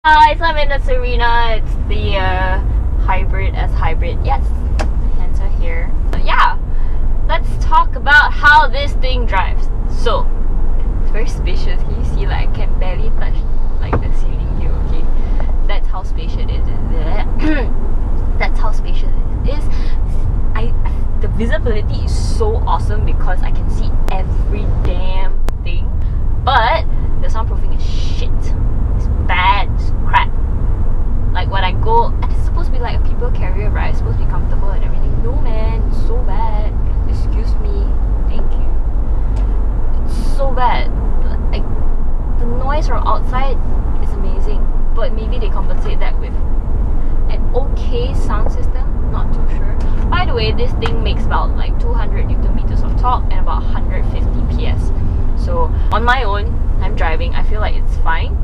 Guys, I'm in the Serena. It's the hybrid hybrid. Yes, hands are here. So yeah, let's talk about how this thing drives. So it's very spacious. Can you see? Like I can barely touch like the ceiling here. Okay, that's how spacious it is. That's how spacious it is. The visibility is so awesome because I can see every damn thing. But the soundproofing is shit. It's bad. It's crap. Like when I go, and it's supposed to be like a people carrier, right? It's supposed to be comfortable and everything. No man, it's so bad. Excuse me. Thank you. It's so bad. Like the noise from outside is amazing, but maybe they compensate that with an okay sound system. Not too sure. By the way, this thing makes about like 200 Newton meters of torque and about 150 PS. So on my own, I'm driving, I feel like it's fine.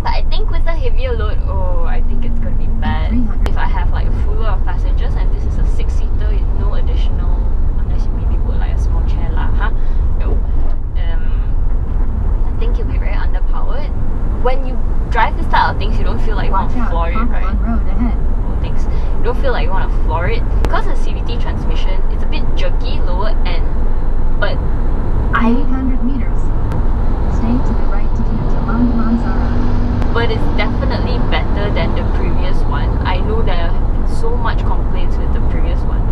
But I think with a heavier load, oh, I think it's gonna be bad. If I have like a full load of passengers and this is a 6-seater, no additional, unless you maybe put like a small chair lah, huh? No. I think you'll be very underpowered. When you drive this type of things, you don't feel like you want to floor it, right? Things. You don't feel like you want to floor it because the CVT transmission, it's a bit jerky, lower end, but 800 meters. Stay to the right to Manzara. But it's definitely better than the previous one. I know there have been so much complaints with the previous one,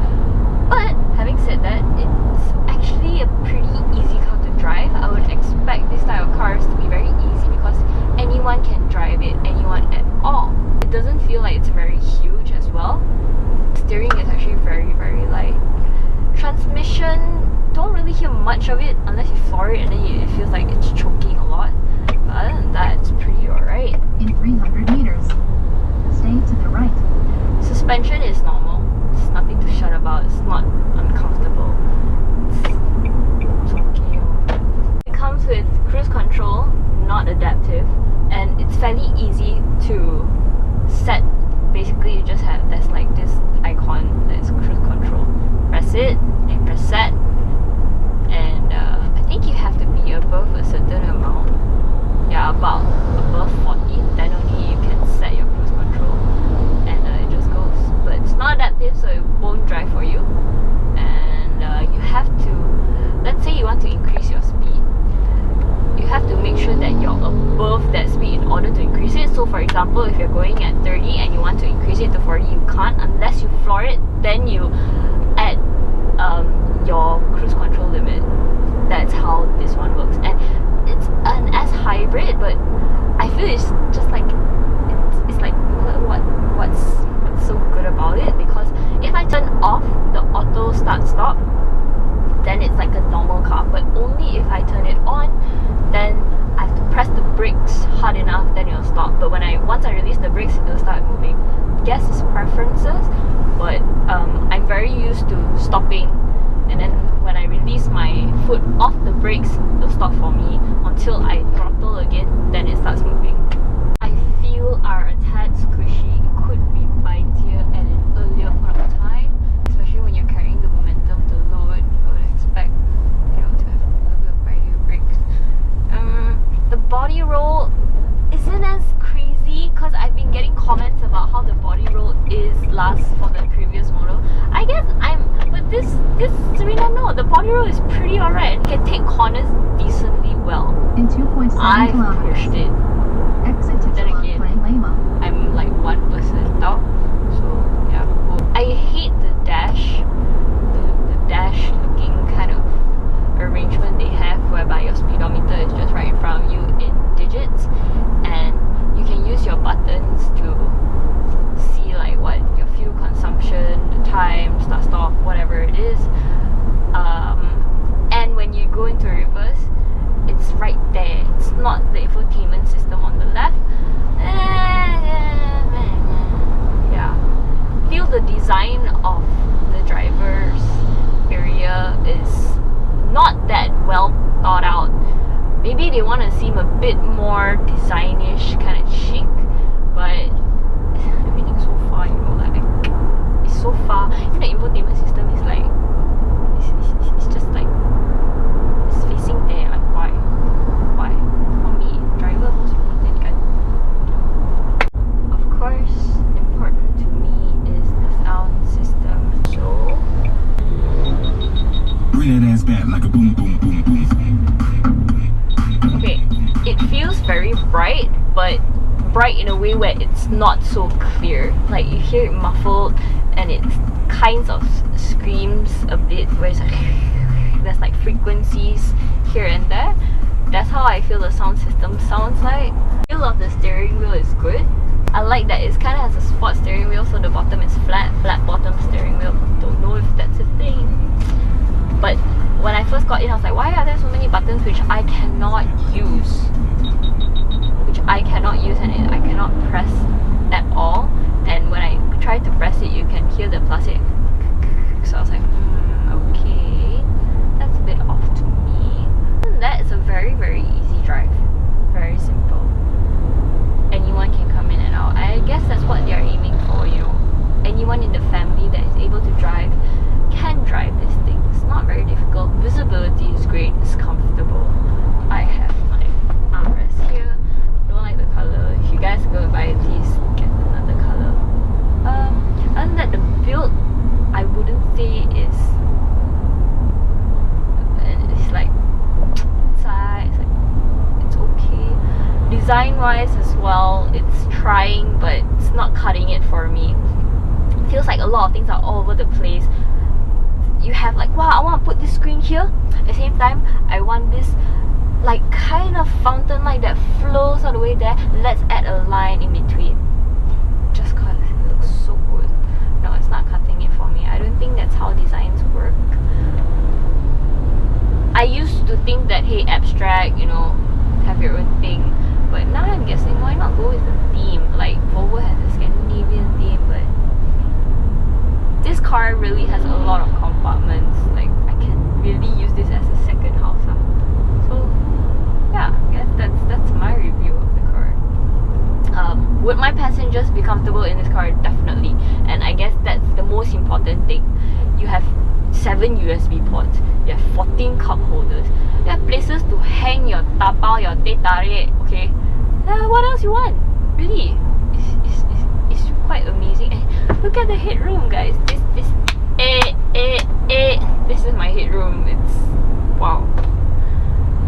but having said that, it's actually a pretty easy car to drive. I would expect this type of cars to be very easy because anyone can drive it, anyone at all. It doesn't feel like it's very huge as well. Steering is actually very, very light. Transmission, don't really hear much of it unless you floor it and then it feels like it's choking a lot. But other than that, it's pretty alright. In 300 meters, stay to the right. Suspension is normal. It's nothing to shout about. It's not uncomfortable. It's okay. It comes with cruise control, not adaptive, and it's fairly easy to set. Basically you just have, there's like this icon that's cruise control. Press it and press set, and I think you have to be above a certain amount. Yeah, about above 40, then only you can set your cruise control, and it just goes. But it's not adaptive, so it won't drive for you. And you have to, let's say you want to increase your speed, you have to make sure that you're above that speed in order to increase it. So for example, if you're going at 30 and you want to increase it to 40, you can't unless you floor it, then you add your cruise control limit. That's how this one works. And it's an S hybrid, but I feel it's just like it's like what's so good about it, because if I turn off the auto start stop, then it's like a normal car, but only if I turn it on, then I have to press the brakes hard enough, then it'll stop. But once I release the brakes, it'll start moving. I guess it's preferences, but I'm very used to stopping, and then when I release my foot off the brakes, it'll stop for me until I throttle again, then it starts moving. I feel are a tad squishy. It could be bitier at an earlier point of time, especially when you're carrying the momentum, the load. I would expect, you know, to have a little bit of bitier brakes. The body roll isn't as crazy because I've been getting comments about how the body roll is last for the previous model. I guess but this Serena, no, the body roll is pretty alright. It can take corners decently well. In 2.7 I've kilometers. pushed it. Exit to Then again, I'm like one person now, so yeah. I hate the dash, the dash looking kind of arrangement they have, whereby your speedometer is just right in front of you in digits, and you can use your buttons to see like what your fuel consumption, the time, start stop, whatever it is. And when you go into reverse, it's right there. It's not the infotainment system on the left. bad like a boom boom boom boom boom. Okay, it feels very bright, but bright in a way where it's not so clear. Like you hear it muffled and it kinds of screams a bit, where it's like there's like frequencies here and there. That's how I feel the sound system sounds like. The feel of the steering wheel is good. I like that it kind of has a sport steering wheel, so the bottom is flat bottom steering wheel. Don't know if that's a thing. But when I first got in, I was like, why are there so many buttons which I cannot use? And I cannot press at all. And when I try to press it, you can hear the plastic. So I was like, okay, that's a bit off to me. And that is a very, very easy drive. Very simple. Anyone can come in and out. I guess that's what they are aiming for, you know. Anyone in the family that is able to drive can drive this thing. It's not very difficult. Visibility is great. It's comfortable. I have my armrest here. Don't like the color. If you guys go buy it, please get another color. Other than that, the build, I wouldn't say is. It's like it's okay. Design-wise as well, it's trying, but it's not cutting it for me. It feels like a lot of things are all over the place. You have like, wow, I want to put this screen here. At the same time, I want this like kind of fountain light that flows all the way there. Let's add a line in between. Just cause it looks so good. No, it's not cutting it for me. I don't think that's how designs work. I used to think that, hey, abstract, you know, have your own thing. But now I'm guessing, why not go with a theme? Like Volvo has a Scandinavian theme, but this car really has a lot of compartments. Like I can really use this as a second house. So yeah, I guess that's my review of the car. Would my passengers be comfortable in this car? Definitely. And I guess that's the most important thing. You have 7 USB ports. You have 14 cup holders. You have places to hang your tapao, your teh tarik. Okay, what else you want? Really, it's quite amazing. And look at the headroom, guys. This is my headroom. It's wow.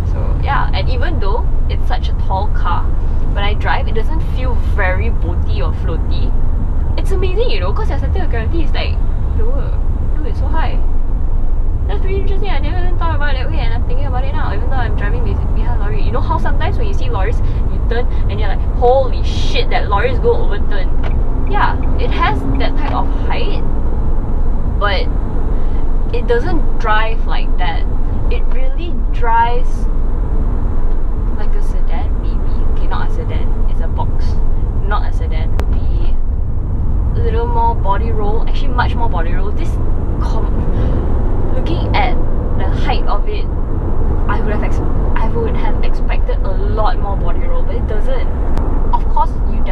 So yeah, and even though it's such a tall car, when I drive, it doesn't feel very boaty or floaty. It's amazing, you know, because your center of gravity is like lower. Look, it's so high. That's really interesting. I never even thought about it that way, and I'm thinking about it now, even though I'm driving behind a lorry. You know how sometimes when you see lorries, you turn and you're like, holy shit, that lorries go overturn. Yeah, it has that type of height, but it doesn't drive like that. It really drives like a sedan, maybe. Okay, not a sedan. It's a box, not a sedan. It would be a little more body roll. Actually, much more body roll. Looking at the height of it, I would have expected a lot more body roll, but it doesn't. Of course, you